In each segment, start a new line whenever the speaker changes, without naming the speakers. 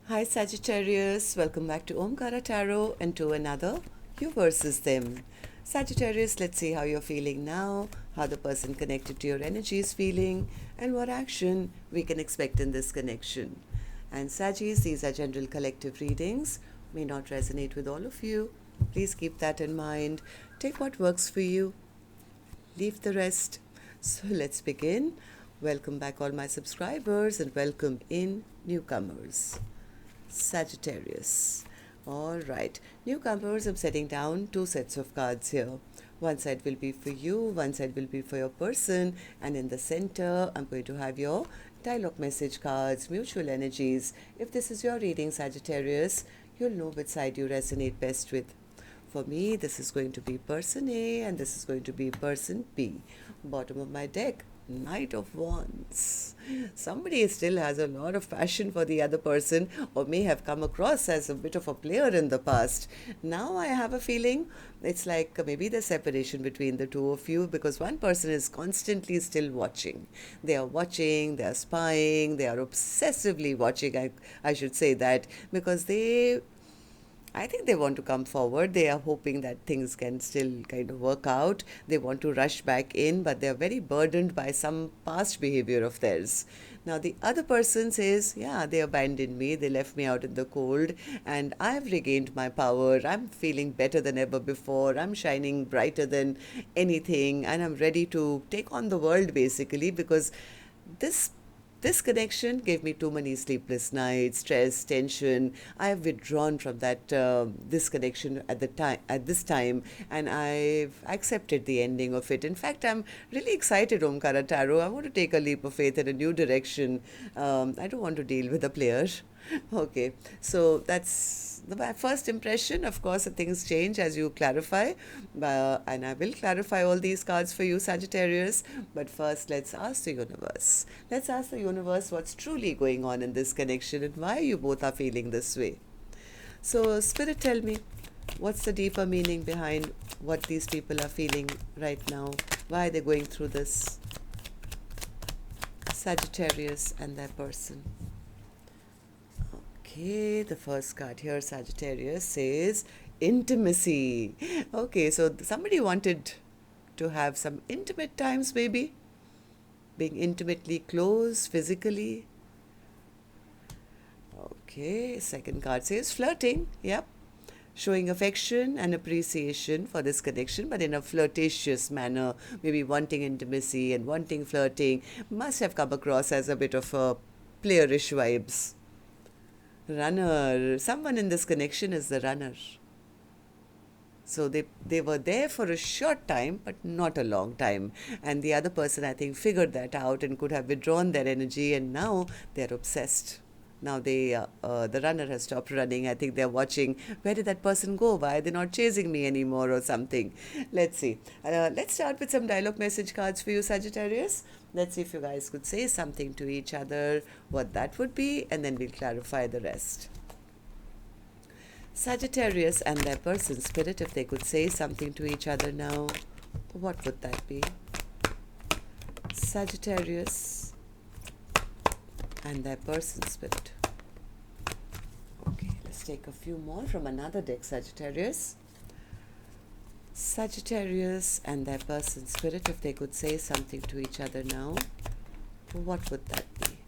Hi Sagittarius, welcome back to Omkaratarot and to another You versus Them. Sagittarius, let's see how you're feeling now, how the person connected to your energy is feeling, and what action we can expect in this connection. And Saggis, these are general collective readings, may not resonate with all of you. Please keep that in mind. Take what works for you, leave the rest. So let's begin. Welcome back, all my subscribers, and welcome in newcomers. Sagittarius. All right, newcomers, I'm setting down two sets of cards here. One side will be for you, one side will be for your person, and in the center, I'm going to have your dialogue message cards, mutual energies. If this is your reading, Sagittarius, you'll know which side you resonate best with. For me, this is going to be person A and this is going to be person B. Bottom of my deck, Knight of Wands. Somebody still has a lot of passion for the other person or may have come across as a bit of a player in the past. Now I have a feeling it's like maybe the separation between the two of you because one person is constantly still watching. They are watching, they are spying, they are obsessively watching, I should say that, because I think they want to come forward. They are hoping that things can still kind of work out. They want to rush back in, but they are very burdened by some past behavior of theirs. Now, the other person says, yeah, they abandoned me. They left me out in the cold, and I've regained my power. I'm feeling better than ever before. I'm shining brighter than anything, and I'm ready to take on the world, basically, because this this connection gave me too many sleepless nights, stress, tension. I have withdrawn from that this connection at this time, and I've accepted the ending of it. In fact, I'm really excited, Omkaratarot. I want to take a leap of faith in a new direction. I don't want to deal with a player. Okay, so that's my first impression. Of course, things change as you clarify, and I will clarify all these cards for you, Sagittarius. But first, let's ask the universe. Let's ask the universe what's truly going on in this connection and why you both are feeling this way. So, Spirit, tell me, what's the deeper meaning behind what these people are feeling right now? Why are they going through this? Sagittarius and their person. Okay, the first card here, Sagittarius, says intimacy. Okay, so somebody wanted to have some intimate times, maybe being intimately close physically. Okay, second card says flirting. Yep, showing affection and appreciation for this connection, but in a flirtatious manner, maybe wanting intimacy and wanting flirting. Must have come across as a bit of a playerish vibes. Runner. Someone in this connection is the runner. So they were there for a short time, but not a long time. And the other person, I think, figured that out and could have withdrawn their energy, and now they're obsessed. Now the runner has stopped running. I think they're watching, where did that person go? Why are they not chasing me anymore or something? Let's see. Let's start with some dialogue message cards for you, Sagittarius. Let's see if you guys could say something to each other, what that would be, and then we'll clarify the rest. Sagittarius and their person, Spirit, if they could say something to each other now, what would that be? Sagittarius and their person, Spirit. Okay, let's take a few more from another deck, Sagittarius. Sagittarius and their person, Spirit, if they could say something to each other now, what would that be?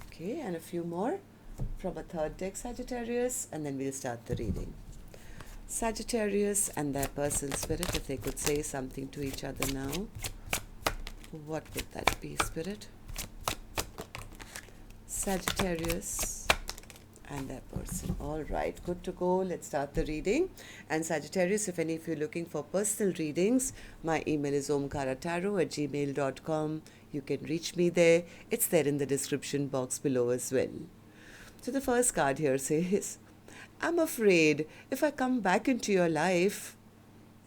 Okay, and a few more from a third deck, Sagittarius, and then we'll start the reading. Sagittarius and their person, Spirit, if they could say something to each other now, what would that be, Spirit? Sagittarius and their person. All right, good to go. Let's start the reading. And Sagittarius, if any of you are looking for personal readings, my email is omkaratarot@gmail.com. You can reach me there. It's there in the description box below as well. So the first card here says, I'm afraid if I come back into your life,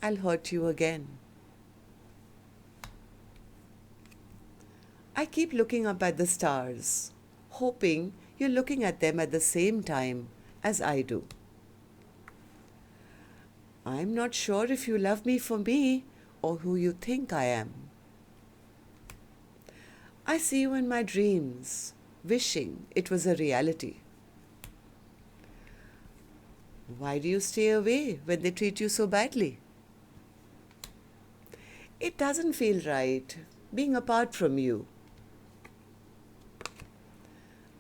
I'll hurt you again. I keep looking up at the stars, hoping you're looking at them at the same time as I do. I'm not sure if you love me for me or who you think I am. I see you in my dreams, wishing it was a reality. Why do you stay away when they treat you so badly? It doesn't feel right being apart from you.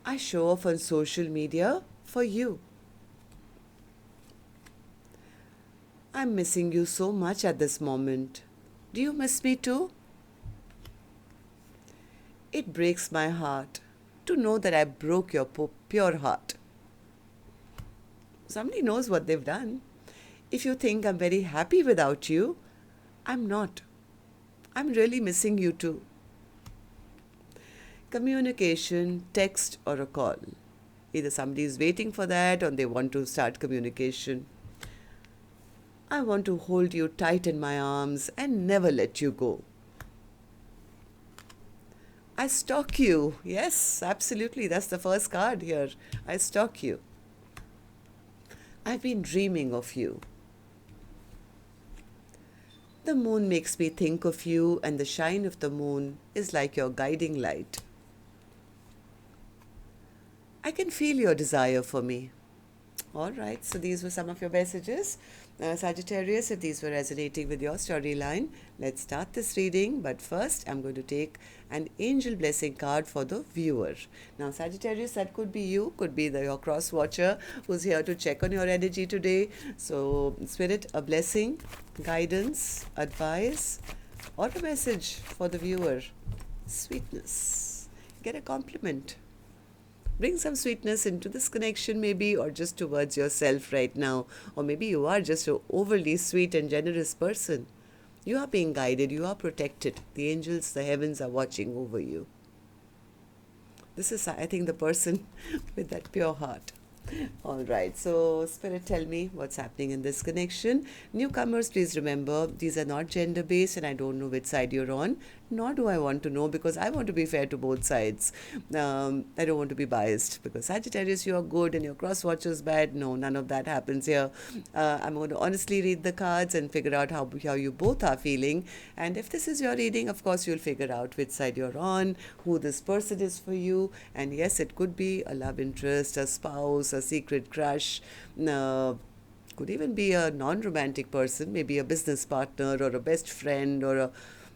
I show off on social media for you. I'm missing you so much at this moment. Do you miss me too? It breaks my heart to know that I broke your pure heart. Somebody knows what they've done. If you think I'm very happy without you, I'm not. I'm really missing you too. Communication, text or a call. Either somebody is waiting for that or they want to start communication. I want to hold you tight in my arms and never let you go. I stalk you. Yes, absolutely. That's the first card here. I stalk you. I've been dreaming of you. The moon makes me think of you, and the shine of the moon is like your guiding light. I can feel your desire for me. All right, so these were some of your messages. Sagittarius, if these were resonating with your storyline, let's start this reading. But first, I'm going to take an angel blessing card for the viewer. Now, Sagittarius, that could be you, could be your cross watcher who's here to check on your energy today. So, Spirit, a blessing, guidance, advice, or a message for the viewer. Sweetness. Get a compliment. Bring some sweetness into this connection maybe, or just towards yourself right now. Or maybe you are just an overly sweet and generous person. You are being guided. You are protected. The angels, the heavens are watching over you. This is, I think, the person with that pure heart. All right, so Spirit, tell me what's happening in this connection. Newcomers, please remember, these are not gender-based and I don't know which side you're on, nor do I want to know because I want to be fair to both sides. I don't want to be biased because Sagittarius, you're good and your cross-watcher's bad. No, none of that happens here. I'm going to honestly read the cards and figure out how you both are feeling. And if this is your reading, of course, you'll figure out which side you're on, who this person is for you. And yes, it could be a love interest, a spouse, a secret crush, could even be a non-romantic person, maybe a business partner or a best friend or a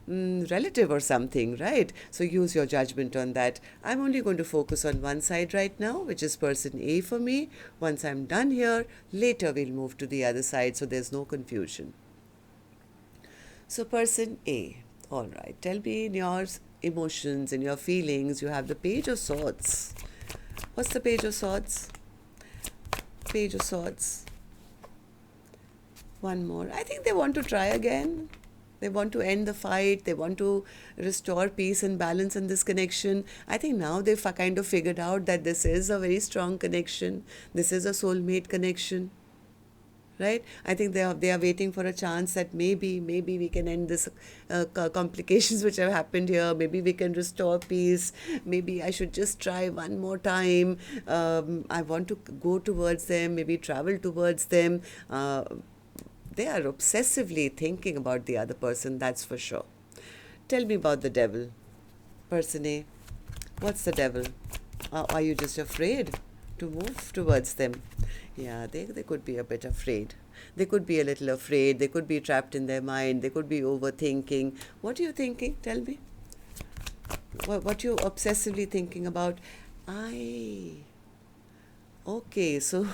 relative or something, right? So use your judgment on that. I'm only going to focus on one side right now, which is person A for me. Once I'm done here, later we'll move to the other side so there's no confusion. So person A, all right, tell me in your emotions and your feelings. You have the Page of Swords. What's the Page of Swords? Page of Swords. One more. I think they want to try again. They want to end the fight. They want to restore peace and balance in this connection. I think now they've kind of figured out that this is a very strong connection. This is a soulmate connection. Right? I think they are waiting for a chance that maybe we can end this complications which have happened here. Maybe we can restore peace. Maybe I should just try one more time. I want to go towards them, maybe travel towards them. They are obsessively thinking about the other person, that's for sure. Tell me about the devil. Person A, what's the devil? Are you just afraid to move towards them? Yeah, they could be a bit afraid. They could be a little afraid. They could be trapped in their mind. They could be overthinking. What are you thinking? Tell me. What you obsessively thinking about? Okay, so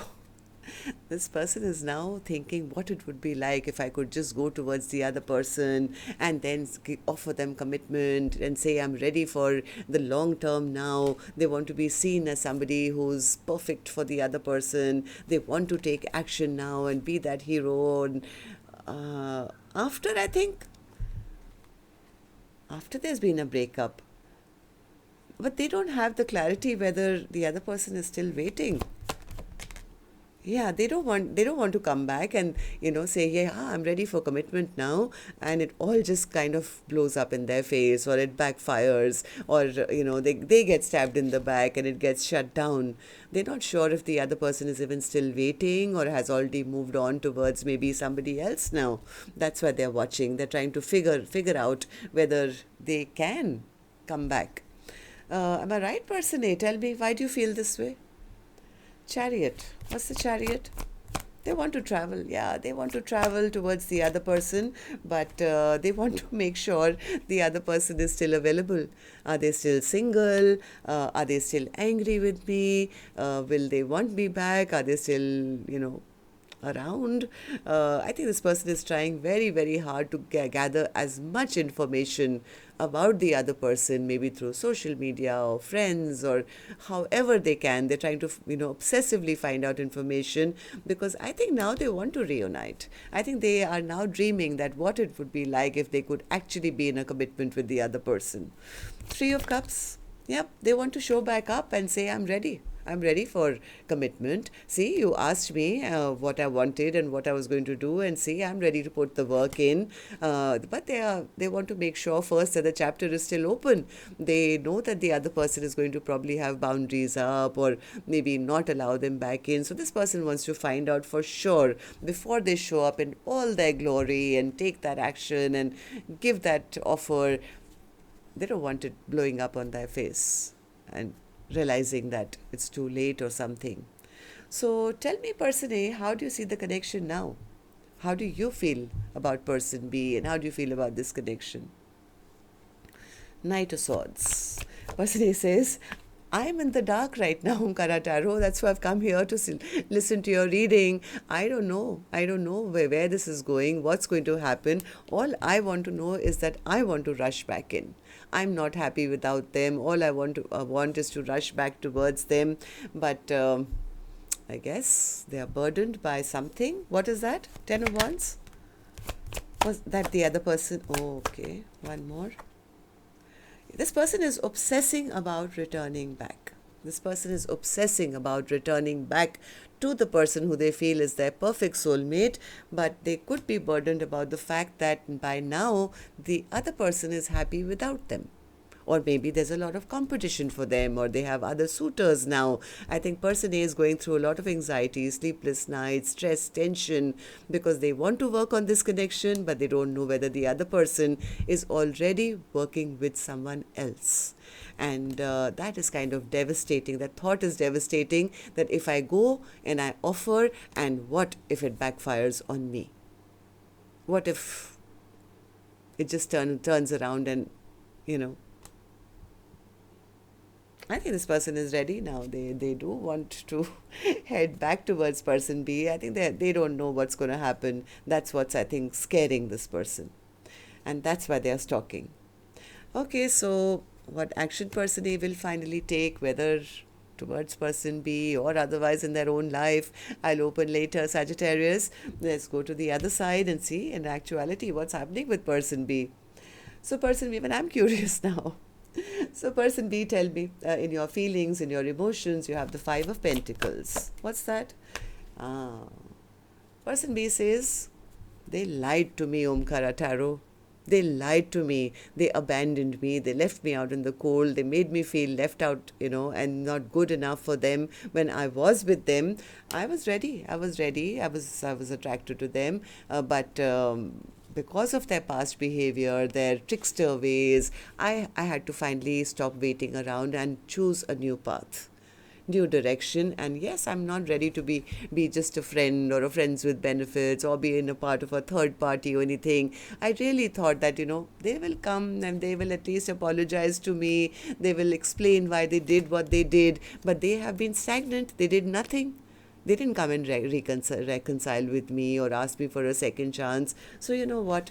this person is now thinking what it would be like if I could just go towards the other person and then offer them commitment and say I'm ready for the long term now. They want to be seen as somebody who's perfect for the other person. They want to take action now and be that hero. And after there's been a breakup, but they don't have the clarity whether the other person is still waiting. Yeah, they don't want to come back and, say, yeah, I'm ready for commitment now. And it all just kind of blows up in their face, or it backfires, or, they get stabbed in the back and it gets shut down. They're not sure if the other person is even still waiting or has already moved on towards maybe somebody else now. That's why they're watching. They're trying to figure out whether they can come back. Am I right, person A? Tell me, why do you feel this way? Chariot. What's the chariot? They want to travel. Yeah, they want to travel towards the other person, but they want to make sure the other person is still available. Are they still single? Are they still angry with me? Will they want me back? Are they still, around? I think this person is trying very, very hard to gather as much information about the other person, maybe through social media or friends or however they can. They're trying to, obsessively find out information, because I think now they want to reunite. I think they are now dreaming that what it would be like if they could actually be in a commitment with the other person. Three of Cups. Yep, they want to show back up and say, I'm ready. I'm ready for commitment. See, you asked me what I wanted and what I was going to do, and see, I'm ready to put the work in. But they want to make sure first that the chapter is still open. They know that the other person is going to probably have boundaries up or maybe not allow them back in. So this person wants to find out for sure before they show up in all their glory and take that action and give that offer. They don't want it blowing up on their face and realizing that it's too late or something. So tell me, person A, how do you see the connection now? How do you feel about person B, and how do you feel about this connection? Knight of Swords. Person A says, I'm in the dark right now, Omkaratarot. That's why I've come here to listen to your reading. I don't know. I don't know where this is going, what's going to happen. All I want to know is that I want to rush back in. I'm not happy without them. All I want is to rush back towards them. But I guess they are burdened by something. What is that? 10 of Wands? Was that the other person? Oh, okay. One more. This person is obsessing about returning back. This person is obsessing about returning back to the person who they feel is their perfect soulmate, but they could be burdened about the fact that by now the other person is happy without them. Or maybe there's a lot of competition for them, or they have other suitors now. I think person A is going through a lot of anxiety, sleepless nights, stress, tension, because they want to work on this connection, but they don't know whether the other person is already working with someone else. And that is kind of devastating. That thought is devastating, that if I go and I offer, and what if it backfires on me? What if it just turns around and, I think this person is ready now. They do want to head back towards person B. I think they don't know what's going to happen. That's what's, I think, scaring this person. And that's why they are stalking. Okay, so what action person A will finally take, whether towards person B or otherwise in their own life, I'll open later, Sagittarius. Let's go to the other side and see in actuality what's happening with person B. So person B, even I'm curious now. So person B, tell me, in your feelings, in your emotions, you have the Five of Pentacles. What's that? Person B says, they lied to me, Omkaratarot. They lied to me. They abandoned me. They left me out in the cold. They made me feel left out, and not good enough for them. When I was with them, I was ready. I was attracted to them. But because of their past behavior, their trickster ways, I had to finally stop waiting around and choose a new path, new direction. And yes, I'm not ready to be just a friend or a friends with benefits or be in a part of a third party or anything. I really thought that, they will come and they will at least apologize to me. They will explain why they did what they did, but they have been stagnant. They did nothing. They didn't come and reconcile with me or ask me for a second chance. So you know what?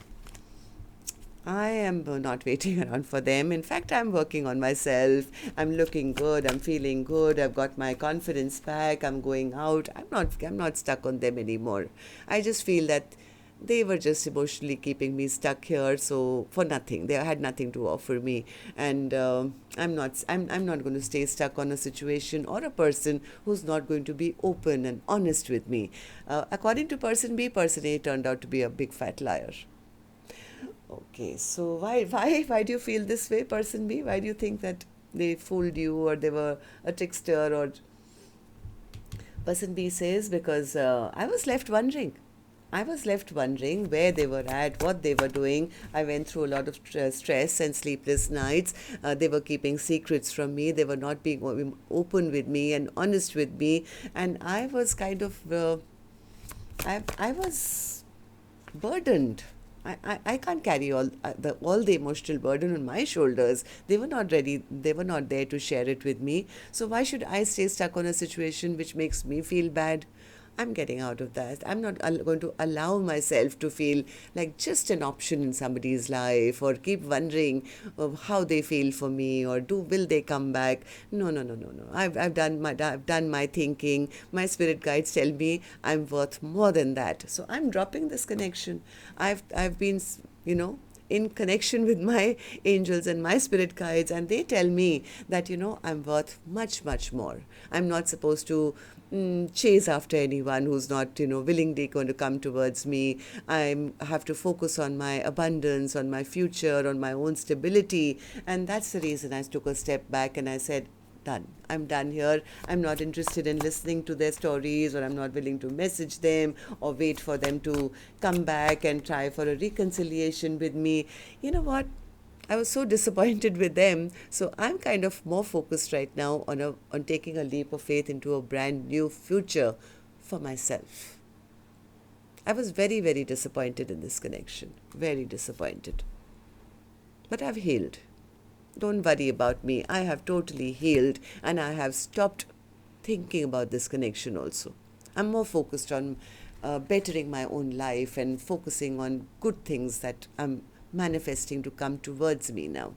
I am not waiting around for them. In fact, I'm working on myself. I'm looking good. I'm feeling good. I've got my confidence back. I'm going out. I'm not stuck on them anymore. I just feel that they were just emotionally keeping me stuck here, so for nothing. They had nothing to offer me, and I'm not going to stay stuck on a situation or a person who's not going to be open and honest with me. According to person B, person A turned out to be a big fat liar. Okay, so why do you feel this way, person B? Why do you think that they fooled you, or they were a trickster? Or person B says, because I was left wondering. I was left wondering where they were at, what they were doing. I went through a lot of stress and sleepless nights. They were keeping secrets from me. They were not being open with me and honest with me. And I was kind of, I was burdened. I can't carry all the emotional burden on my shoulders. They were not ready. They were not there to share it with me. So why should I stay stuck on a situation which makes me feel bad? I'm getting out of that. I'm not going to allow myself to feel like just an option in somebody's life, or keep wondering of how they feel for me, or will they come back? No, no, no, no, no. I've done my thinking. My spirit guides tell me I'm worth more than that. So I'm dropping this connection. I've been, in connection with my angels and my spirit guides, and they tell me that I'm worth much, much more. I'm not supposed to chase after anyone who's not willingly going to come towards me. I have to focus on my abundance, on my future, on my own stability. And that's the reason I took a step back and I said, done. I'm done here. I'm not interested in listening to their stories, or I'm not willing to message them or wait for them to come back and try for a reconciliation with me. You know what? I was so disappointed with them. So I'm kind of more focused right now on taking a leap of faith into a brand new future for myself. I was very, very disappointed in this connection. Very disappointed. But I've healed. Don't worry about me. I have totally healed, and I have stopped thinking about this connection also. I'm more focused on bettering my own life and focusing on good things that I'm manifesting to come towards me now.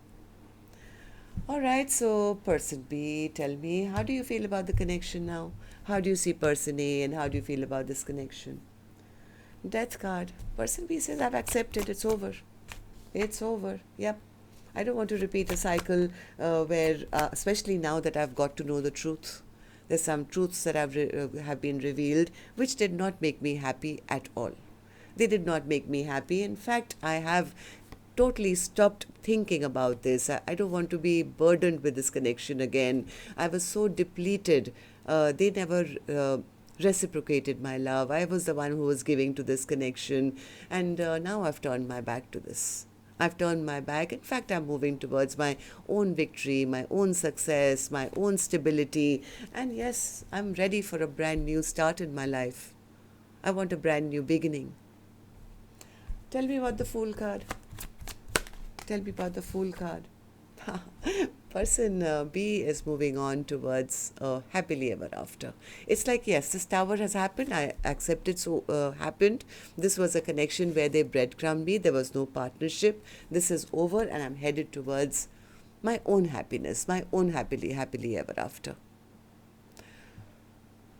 All right, so person B, tell me, how do you feel about the connection now? How do you see person A, and how do you feel about this connection? Death card. Person B says, I've accepted. It's over. It's over. Yep. I don't want to repeat a cycle where, especially now that I've got to know the truth. There's some truths that have been revealed which did not make me happy at all. They did not make me happy. In fact, I have totally stopped thinking about this. I don't want to be burdened with this connection again. I was so depleted. They never reciprocated my love. I was the one who was giving to this connection. And now I've turned my back to this. I've turned my back. In fact, I'm moving towards my own victory, my own success, my own stability. And yes, I'm ready for a brand new start in my life. I want a brand new beginning. Tell me about the Fool card. Tell me about the Fool card. Person B is moving on towards happily ever after. It's like, yes, this tower has happened. I accept it, so happened. This was a connection where they breadcrumbed me. There was no partnership. This is over, and I'm headed towards my own happiness, my own happily ever after.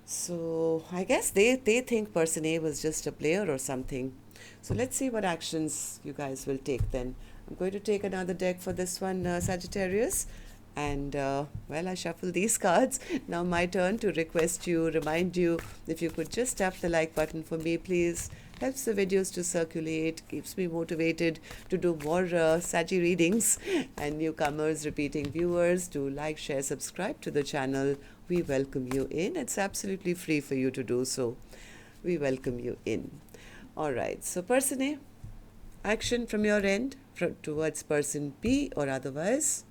So I guess they think person A was just a player or something. So let's see what actions you guys will take then. I'm going to take another deck for this one, Sagittarius. And, I shuffle these cards. Now my turn to remind you, if you could just tap the like button for me, please. Helps the videos to circulate, keeps me motivated to do more Saggy readings. And newcomers, repeating viewers, do like, share, subscribe to the channel. We welcome you in. It's absolutely free for you to do so. We welcome you in. All right, so person A, action from your end towards person B or otherwise.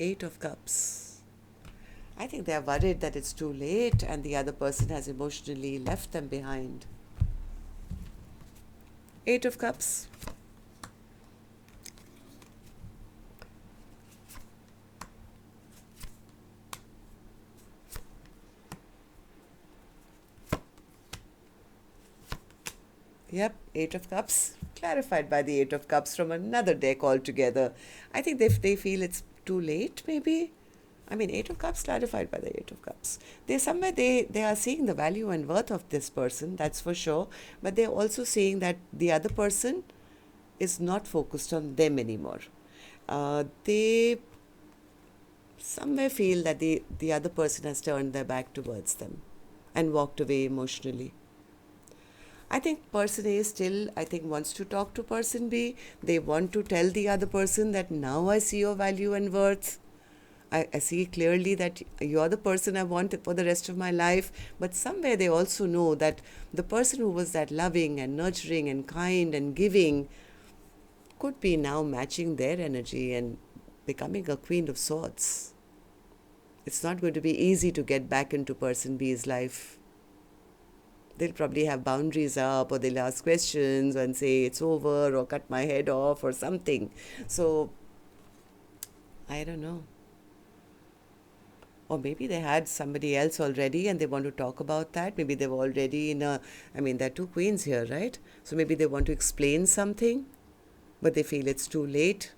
8 of Cups. I think they are worried that it's too late and the other person has emotionally left them behind. 8 of Cups. Yep, 8 of Cups, clarified by the 8 of Cups from another deck altogether. I think they feel it's too late, maybe. I mean, 8 of Cups clarified by the 8 of Cups. They are seeing the value and worth of this person, that's for sure. But they're also seeing that the other person is not focused on them anymore. They somewhere feel that the other person has turned their back towards them and walked away emotionally. I think person A still, wants to talk to person B. They want to tell the other person that now I see your value and worth. I see clearly that you're the person I want for the rest of my life, but somewhere they also know that the person who was that loving and nurturing and kind and giving could be now matching their energy and becoming a Queen of Swords. It's not going to be easy to get back into person B's life. They'll probably have boundaries up, or they'll ask questions and say it's over, or cut my head off, or something. So, I don't know. Or maybe they had somebody else already and they want to talk about that. Maybe they were already in a, I mean, there are two queens here, right? So maybe they want to explain something, but they feel it's too late.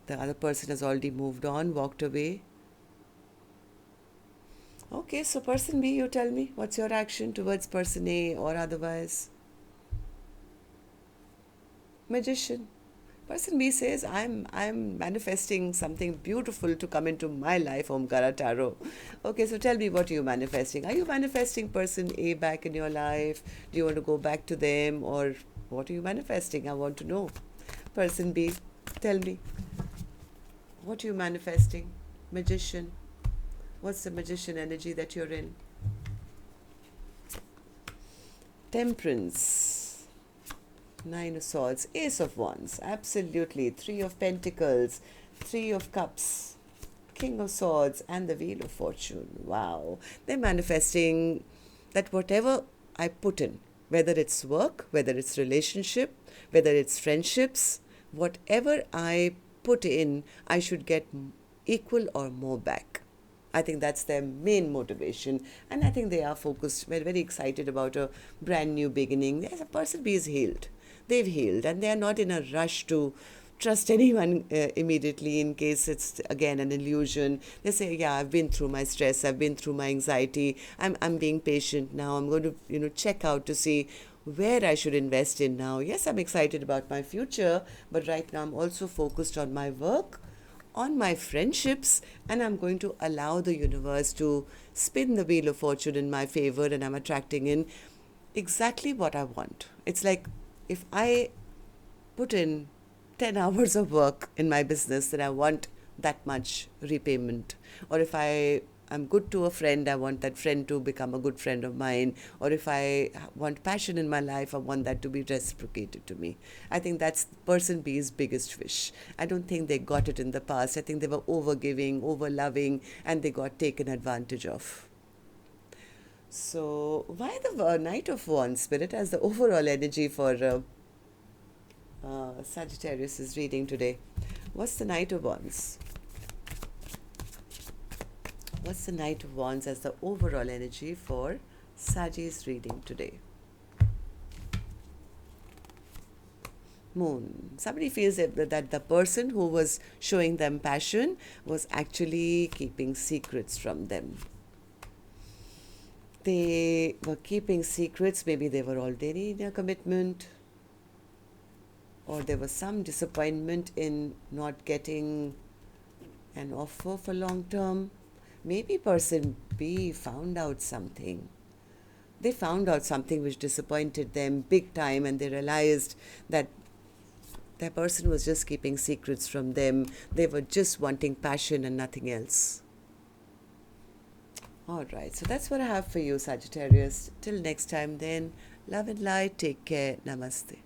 The other person has already moved on, walked away. Okay, so person B, you tell me, what's your action towards person A or otherwise? Magician. Person B says, I'm manifesting something beautiful to come into my life, Omkaratarot. Okay, so tell me, what are you manifesting? Are you manifesting person A back in your life? Do you want to go back to them? Or what are you manifesting? I want to know. Person B, tell me. What are you manifesting? Magician. What's the magician energy that you're in? Temperance. Nine of Swords. Ace of Wands. Absolutely. Three of Pentacles. Three of Cups. King of Swords. And the Wheel of Fortune. Wow. They're manifesting that whatever I put in, whether it's work, whether it's relationship, whether it's friendships, whatever I put in, I should get equal or more back. I think that's their main motivation, and I think they are focused. We're very excited about a brand new beginning. As a person B is healed. They've healed, and they are not in a rush to trust anyone immediately in case it's again an illusion. They say, yeah, I've been through my stress, I've been through my anxiety, I'm being patient now. I'm going to check out to see where I should invest in now. Yes, I'm excited about my future, but right now I'm also focused on my work, on my friendships, and I'm going to allow the universe to spin the Wheel of Fortune in my favor, and I'm attracting in exactly what I want. It's like if I put in 10 hours of work in my business, then I want that much repayment. Or if I'm good to a friend, I want that friend to become a good friend of mine. Or if I want passion in my life, I want that to be reciprocated to me. I think that's person B's biggest wish. I don't think they got it in the past. I think they were over-giving, over-loving, and they got taken advantage of. So why the Knight of Wands, Spirit, as the overall energy for Sagittarius is reading today? What's the Knight of Wands? What's the Knight of Wands as the overall energy for Sagi's reading today? Moon. Somebody feels that the person who was showing them passion was actually keeping secrets from them. They were keeping secrets. Maybe they were already in a commitment, or there was some disappointment in not getting an offer for long term. Maybe person B found out something. They found out something which disappointed them big time, and they realized that their person was just keeping secrets from them. They were just wanting passion and nothing else. All right, so that's what I have for you, Sagittarius. Till next time then, love and light. Take care. Namaste.